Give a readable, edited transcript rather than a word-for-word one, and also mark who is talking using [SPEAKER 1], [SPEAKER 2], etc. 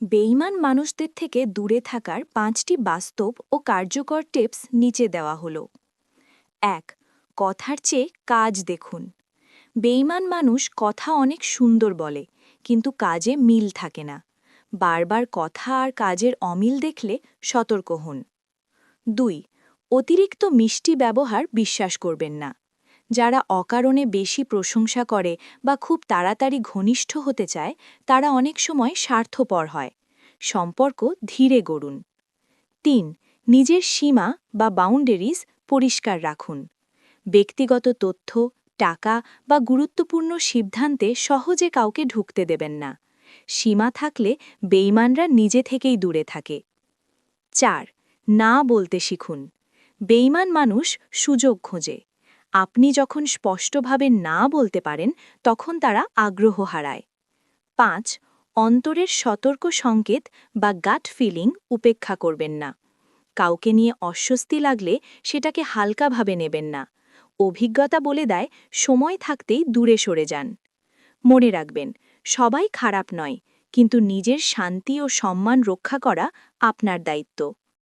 [SPEAKER 1] বেঈমান মানুষদের থেকে দূরে থাকার ৫টি বাস্তব ও কার্যকর টিপস নিচে দেওয়া হলো। ১. কথার চেয়ে কাজ দেখুন। বেঈমান মানুষ কথা অনেক সুন্দর বলে, কিন্তু কাজে মিল থাকে না। বারবার কথা আর কাজের অমিল দেখলে সতর্ক হন। ২. অতিরিক্ত মিষ্টি ব্যবহার বিশ্বাস করবেন না। যারা অকারণে বেশি প্রশংসা করে বা খুব তাড়াতাড়ি ঘনিষ্ঠ হতে চায়, তারা অনেক সময় স্বার্থপর হয়। সম্পর্ক ধীরে গড়ুন। ৩. নিজের সীমা বা বাউন্ডারিজ পরিষ্কার রাখুন। ব্যক্তিগত তথ্য, টাকা বা গুরুত্বপূর্ণ সিদ্ধান্তে সহজে কাউকে ঢুকতে দেবেন না। সীমা থাকলে বেঈমানরা নিজে থেকেই দূরে থাকে। ৪. না বলতে শিখুন। বেঈমান মানুষ সুযোগ খোঁজে। আপনি যখন স্পষ্টভাবে না বলতে পারেন, তখন তারা আগ্রহ হারায়। ৫. অন্তরের সতর্ক সংকেত বা গাট ফিলিং উপেক্ষা করবেন না। কাউকে নিয়ে অস্বস্তি লাগলে সেটাকে হালকাভাবে নেবেন না। অভিজ্ঞতা বলে দেয়, সময় থাকতেই দূরে সরে যান। মনে রাখবেন, সবাই খারাপ নয়, কিন্তু নিজের শান্তি ও সম্মান রক্ষা করা আপনার দায়িত্ব।